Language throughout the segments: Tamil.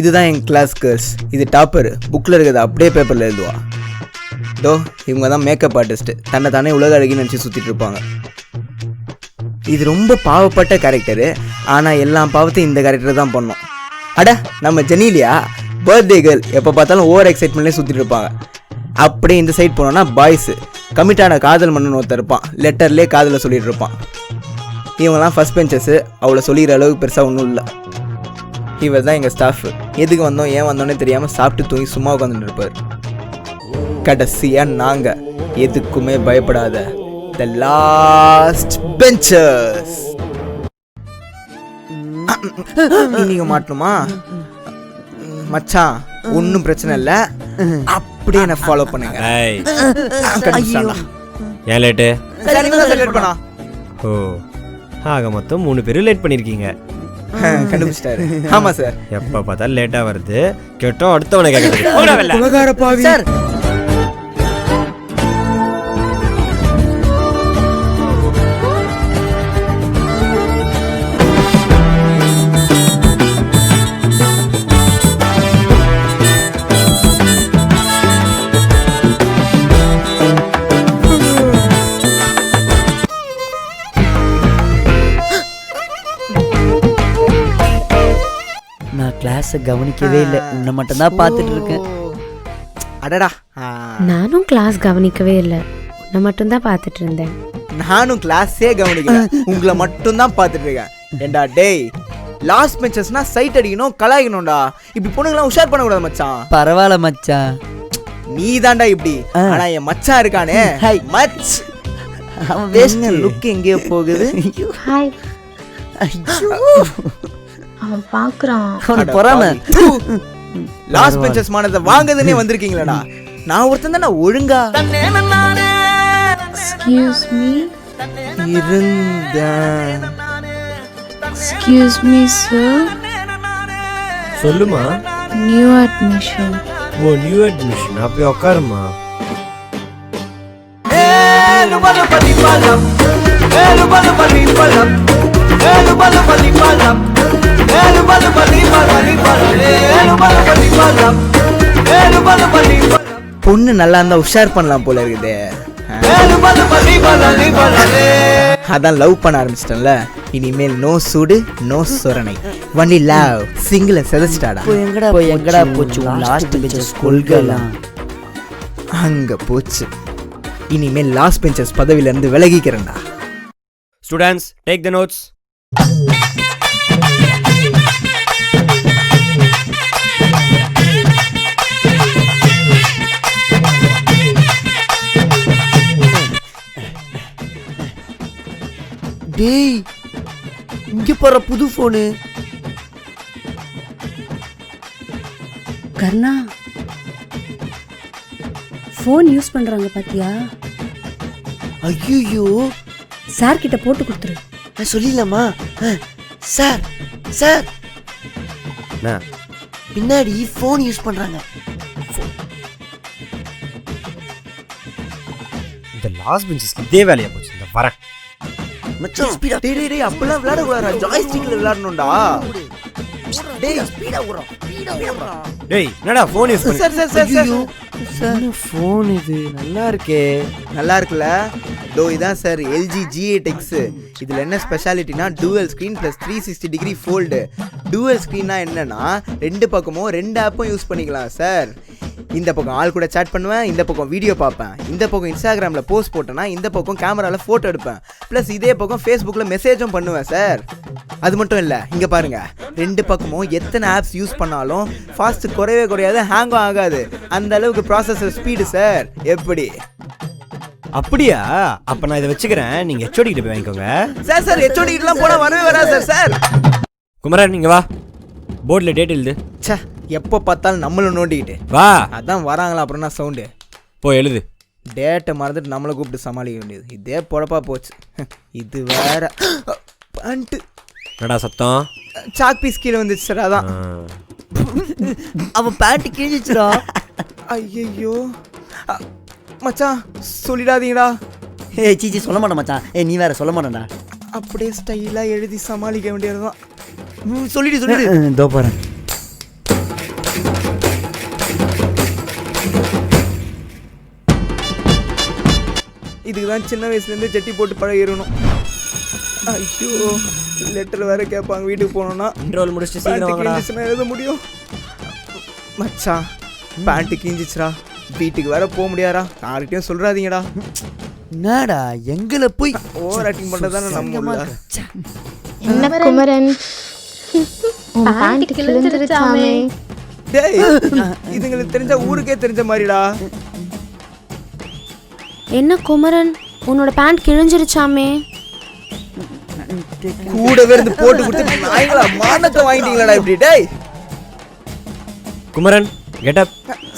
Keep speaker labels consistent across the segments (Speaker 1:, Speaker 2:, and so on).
Speaker 1: இதுதான் என் கிளாஸ் கேர்ள்ஸ். இது டாப்பர். புக்கில் இருக்கிறது அப்படியே பேப்பரில் எழுதுவா. டோ இவங்க தான் மேக்கப் ஆர்டிஸ்ட்டு. தன்னை தானே உலக அழகின்னு நினச்சி சுற்றிட்டு இருப்பாங்க. இது ரொம்ப பாவப்பட்ட கேரக்டரு. ஆனால் எல்லா பாவத்தையும் இந்த கேரக்டர் தான் பண்ணோம். அட நம்ம ஜெனிலியா பர்த்டே கேர்ள். எப்போ பார்த்தாலும் ஓவர் எக்ஸைட்மெண்ட்லேயே சுற்றிட்டு இருப்பாங்க. அப்படியே இந்த சைட் போனோன்னா பாய்ஸு கமிட்டான காதல் மன்னன் ஒருத்தர் இருப்பான். லெட்டர்லேயே காதலை சொல்லிட்டு இருப்பான். இவங்கெல்லாம் ஃபஸ்ட் பெஞ்சஸ்ஸு. அவ்வளோ சொல்லிக்கிற அளவுக்கு பெருசாக ஒன்றும் இல்லை. இவர் தான் எங்கள் ஸ்டாஃபு. எதுக்கு வந்தோம் ஏன் வந்தோன்னே தெரியாமல் சாப்பிட்டு தூங்கி சும்மா உட்காந்துட்டு இருப்பார். கடைசியாக நாங்கள் எதுக்குமே பயப்படாத த லாஸ்ட் பெஞ்சர்ஸ். நீங்கள் மாட்டணுமா மச்சான்? ஒன்றும் பிரச்சனை இல்லை, அப்படியே என்ன ஃபாலோ பண்ணுங்க.
Speaker 2: ஏன் லேட்டு?
Speaker 1: லேட் பண்ணா?
Speaker 2: ஓ, ஆக மொத்தம் 3 பேரும் லேட் பண்ணியிருக்கீங்க.
Speaker 1: கண்டுபிடிச்சிட்டாரு. ஆமா சார்.
Speaker 2: எப்ப பார்த்தாலும் லேட்டா வருது. கேட்டோம் அடுத்தவனை கேட்கறது.
Speaker 1: சார்
Speaker 3: கிளாஸை கவனிக்கவே இல்லை, உன்னை மட்டும் தான் பார்த்துட்டு இருக்கேன்.
Speaker 1: அடடா,
Speaker 4: நானும் கிளாஸ் கவனிக்கவே இல்லை, உன்னை மட்டும் தான் பார்த்துட்டு இருந்தேன்.
Speaker 1: நானும் கிளாஸே கவனிக்கல, உங்களை மட்டும் தான் பார்த்துட்டு இருக்கேன். ஏண்டா டேய், லாஸ்ட் பெஞ்சஸ்னா சைட் அடிக்கணும், கலாய்க்கணும்டா. இப்படி பொண்ணுங்களாம் உஷார் பண்ணக்கூடாது மச்சான்.
Speaker 3: பரவாயில்ல மச்சான்,
Speaker 1: நீ தாண்டா இப்படி. ஆனா என் மச்சான் இருக்கானே, மச்
Speaker 3: அவன் வேஸ்ட் லுக் எங்கேயோ போகுது.
Speaker 4: ஹாய். அவன் பாக்குறான்.
Speaker 3: பொறாம.
Speaker 1: லாஸ்ட் பெஞ்சஸ் மானதை வாங்குதுன்னே வந்திருக்கீங்களா? நான் ஒருத்தன் தானே ஒழுங்கா
Speaker 4: எக்ஸ்கியூஸ் மீ
Speaker 1: இருந்தேன்.
Speaker 4: Excuse me sir.
Speaker 2: சொல்லுமா.
Speaker 4: New admission.
Speaker 2: Oh, new admission. அப்படி உட்காருமா.
Speaker 1: பொண்ணு நல்லா இருந்தா உஷார் பண்ணலாம் போல இருக்குது. அதான் லவ் பண்ண ஆரம்பிச்சிட்டேன்ல. இனிமேல் நோ சூடு நோ சொரணை, ஒன்லி லவ். சிங்கிள செதச்சிட்டாடா.
Speaker 3: எங்கடா போச்சு லாஸ்ட் பெஞ்சஸ் கொள்கலாம்?
Speaker 1: அங்க போச்சு. இனிமேல் லாஸ்ட் பெஞ்சஸ் பதவியில இருந்து விலகிக்கிறேன்டா.
Speaker 2: Students, take the notes.
Speaker 3: டேய், இங்க போற புது போனு.
Speaker 5: கர்ணா, ஃபோன் யூஸ் பண்றாங்க பாத்தியா?
Speaker 3: ஐயோ,
Speaker 5: சார் கிட்ட போட்டு கொடுத்துரு.
Speaker 3: சொல்லிடலாமா? சார் சார், பின்னாடி ஃபோன் யூஸ் பண்றாங்க.
Speaker 2: இந்த லாஸ்ட் பெஞ்சஸ்க்கு இதே வேலையா போச்சு. இந்த வரேன்
Speaker 1: மச்சான். ஸ்பீடா. டேய் டேய் டேய், அப்பலாம் விளையாட கூடாதுடா. ஜாய்ஸ்டிக்ல விளையாடணும்டா. டேய் ஸ்பீடா ஓடுறா.
Speaker 2: டேய், என்னடா ஃபோன் யூஸ் பண்ணி?
Speaker 1: சார் சார் சார் சார்,
Speaker 3: என்ன ஃபோன் இது? நல்லா இருக்கே.
Speaker 1: நல்லா இருக்குல்ல? டோ இதான் சார் LG G8X. இதில் என்ன ஸ்பெஷாலிட்டினா dual screen plus 360 degree fold. Dual ஸ்க்ரீன்னா என்னன்னா 2 பக்கமும் 2 ஆப்பும் யூஸ் பண்ணிக்கலாம் சார். இந்த பக்கம் ஆள் கூட சேட் பண்ணுவேன், இந்த பக்கம் வீடியோ பார்ப்பேன், இந்த பக்கம் இன்ஸ்டாகிராமில் போஸ்ட் போட்டேன்னா இந்த பக்கம் கேமராவில் ஃபோட்டோ எடுப்பேன், ப்ளஸ் இதே பக்கம் ஃபேஸ்புக்கில் மெசேஜும் பண்ணுவேன் சார். அது மட்டும் இல்லை, இங்கே பாருங்கள், 2 பக்கமும் எத்தனை ஆப்ஸ் யூஸ் பண்ணாலும் ஃபாஸ்ட் குறையவே குறையாது, ஹேங்கும் ஆகாது. அந்த அளவுக்கு ப்ராசஸர் ஸ்பீடு சார். எப்படி?
Speaker 2: அப்படியா? அப்ப நான் இதை வச்சுக்கிறேன், நீங்க HOD கிட்ட போய் வாங்கிக்கோங்க.
Speaker 1: சார் சார், HOD கிட்டலாம் போனா வரவே வராது சார். சார்
Speaker 2: குமரன், நீங்க வா. போர்ட்ல டேட் எழுது.
Speaker 1: சே, எப்போ பார்த்தாலும் நம்மளும் நோண்டிக்கிட்டு
Speaker 2: வா.
Speaker 1: அதான் வராங்களா, அப்புறம் என்ன சவுண்டு?
Speaker 2: போ எழுது.
Speaker 1: டேட்டை மறந்துட்டு நம்மளை கூப்பிட்டு சமாளிக்க வேண்டியது இதே பொழப்பா போச்சு. இது வேற பண்ணிட்டு
Speaker 2: என்னடா சத்தம்?
Speaker 1: சாக் பீஸ் கீழே வந்துச்சு சார். அதான்
Speaker 3: அவன் பேண்ட் கிழிச்சிடா.
Speaker 1: ஐயோ மச்சான், சொல்லிடாதீங்கடா.
Speaker 3: ஏய் சீச்சி, சொல்ல மாட்டேன் மச்சான். நீ வேற சொல்ல மாட்டேன்டா.
Speaker 1: அப்படியே ஸ்டைலாக எழுதி சமாளிக்க வேண்டியதுதான்.
Speaker 3: சொல்லிடு. இதோ போறேன்.
Speaker 1: இதுக்கு தான் சின்ன வயசுலேருந்து ஜட்டி போட்டு பழகிடணும். ஐயோ லெட்டர் வேற கேட்பாங்க வீட்டுக்கு போனோம்னா.
Speaker 2: இன்ட்ரோல் முடிச்சுட்டு சீக்கிரம் வாங்கடா.
Speaker 1: எழுத முடியும். மச்சான் பேண்ட்டு கிஞ்சிச்சுரா, வீட்டுக்கு வேற போக முடியாதா, யார்கிட்டயும் சொல்றாதீங்கடா.
Speaker 3: என்னடா எங்களை போய்
Speaker 1: ஓவர் ஆக்டிங் பண்றதானே நம்ம.
Speaker 4: என்ன குமரன் பேண்ட் கிழிஞ்சிருச்சாமே.
Speaker 1: டேய் இதுங்களுக்கு தெரிஞ்ச ஊருக்கே தெரிஞ்ச மாதிரிடா.
Speaker 4: என்ன குமரன் உன்னோட பேண்ட் கிழிஞ்சிருச்சாமே.
Speaker 1: கூடவே இருந்து போட்டு கொடுத்து நாய்களா மானத்தை வாங்கிட்டீங்களாடா இப்படி. டேய்
Speaker 2: குமரன் கெட் அப்.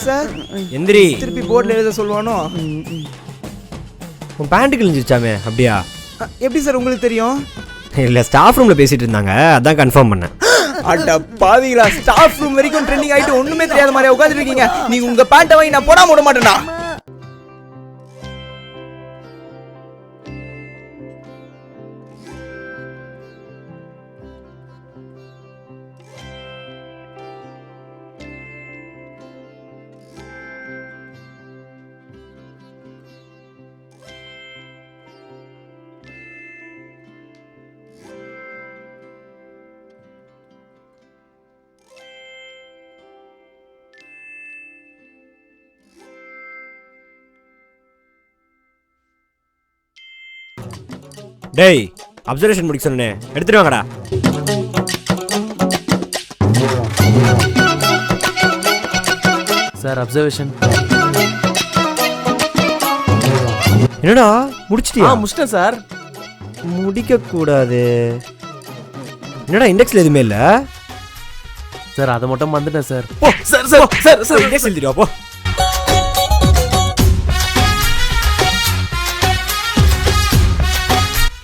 Speaker 1: சார்
Speaker 2: எந்திரி.
Speaker 1: திருப்பி போர்டில் எழுத சொல்லுவானோ.
Speaker 2: உன் பேண்ட் கிழிஞ்சிருச்சாமே. அப்படியா?
Speaker 1: எப்படி சார் உங்களுக்கு தெரியும்?
Speaker 2: இல்லை, ஸ்டாஃப் ரூமில் பேசிட்டு இருந்தாங்க, அதான் கன்ஃபார்ம் பண்ணேன்.
Speaker 1: அட பாவிங்களா, ஸ்டாஃப் ரூம் வரைக்கும் ட்ரெண்டிங் ஆயிட்டு ஒண்ணுமே தெரியாத மாதிரி உட்காந்துருக்கீங்க. நீங்க உங்க பேண்ட்டை வாங்கி நான் போடாம விட மாட்டேன்டா.
Speaker 2: டேய் அப்சர்வேஷன் முடிக்க சொன்னேன், எடுத்துட்டு வாங்கடா.
Speaker 6: Sir observation.
Speaker 2: என்னடா முடிச்சிட்டியா?
Speaker 6: முடிச்சிட்டேன் சார்.
Speaker 2: முடிக்க கூடாது. என்னடா இண்டெக்ஸ்ல எதுவுமே இல்ல?
Speaker 6: சார் அதை மட்டும் வந்துட்டேன் சார்.
Speaker 2: போ sir sir sir sir index எழுதிடுவா போ.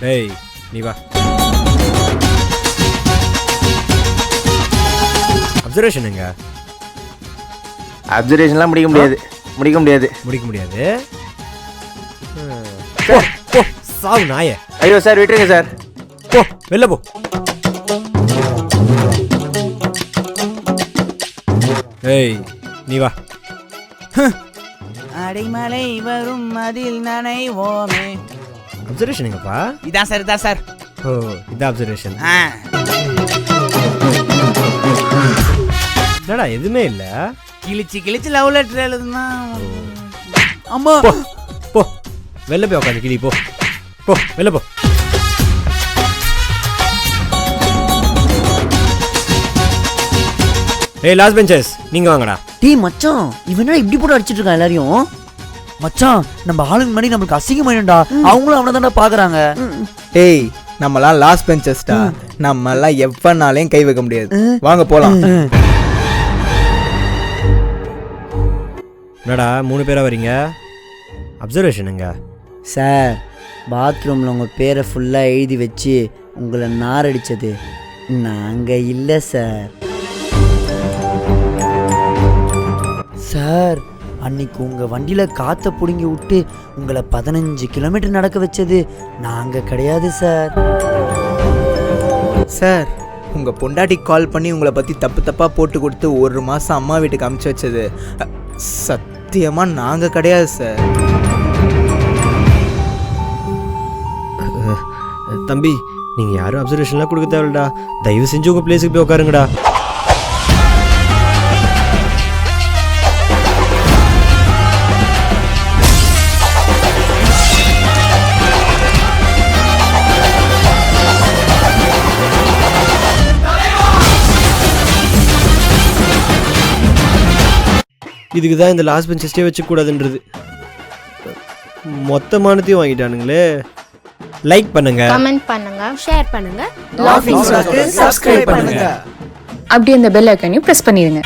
Speaker 2: டேய் நீ வா. அப்சர்வேஷன் எங்க?
Speaker 7: அப்சர்வேஷன்லாம் முடிக்க முடியாது.
Speaker 2: முடிக்க முடியாது. போ போ சாவு நாயே.
Speaker 7: ஐயோ சார் விட்டுருங்க சார்.
Speaker 2: போ வெளில போ. ஏய் நீ வா.
Speaker 3: அடைமலை வரும் அதில் நனைவோமே.
Speaker 2: அப்சர்வேஷன் எங்கப்பா?
Speaker 3: இதான் சார்.
Speaker 2: ஓ இதான் அப்சர்வேஷன். என்னடா எதுவுமே இல்ல?
Speaker 3: கிழிச்சு லவ் லெட்டர் எழுதுனா. அம்மா
Speaker 2: போ போ வெளில போய் உட்காந்து கிளி. போ போ வெளில போ. ஏய் லாஸ்ட் பெஞ்சஸ் நீங்க வாங்கடா.
Speaker 3: டேய் மச்சான், இவனா இப்படி போட்டு அடிச்சிட்டு இருக்கான் எல்லாரையும். மச்சான் நம்ம ஆளுங்க முன்னாடி நம்மளுக்கு அசிங்கமாயிடும்டா. அவங்களும் அவனை தான்டா பாக்குறாங்க.
Speaker 1: டேய் நம்மலாம் லாஸ்ட் பெஞ்சஸ்டா, நம்மலாம் எவ்வளனாலையும் கை வைக்க முடியாது. வாங்க போலாம்.
Speaker 2: என்னடா 3 பேரா வரீங்க? அப்சர்வேஷன் எங்க?
Speaker 3: சார் பாத்ரூமில் உங்கள் பேரை ஃபுல்லாக எழுதி வச்சு உங்களை நாரடிச்சது நாங்கள் இல்லை சார். சார் அன்னைக்கு உங்கள் வண்டியில் காற்றை பிடுங்கி விட்டு உங்களை 15 கிலோமீட்டர் நடக்க வச்சது நாங்கள் கிடையாது சார்.
Speaker 1: சார் உங்க பொண்டாட்டி கால் பண்ணி உங்களை பத்தி தப்பா போட்டு கொடுத்து 1 மாசம் அம்மா வீட்டுக்கு அனுப்பிச்சு வச்சது சத்தியமா நாங்க கிடையாது சார்.
Speaker 2: தம்பி நீங்க யாரும் அப்சர்வேஷன்லாம் கொடுக்க தேவையில்லடா. தயவு செஞ்சு உங்க பிளேஸுக்கு போய் உட்காருங்கடா. இதுக்கு தான் இந்த லாஸ்ட் பெஞ்சஸ்டே வச்சுக்கூடாதுன்றது. மொத்தமானத்தையும் வாங்கிட்டானுங்களே. லைக் பண்ணுங்க,
Speaker 4: கமெண்ட் பண்ணுங்க, ஷேர் பண்ணுங்க,
Speaker 5: சப்ஸ்கிரைப் பண்ணுங்க.
Speaker 8: அப்படியே அந்த பெல் ஐக்கானையும் பிரஸ் பண்ணிடுங்க.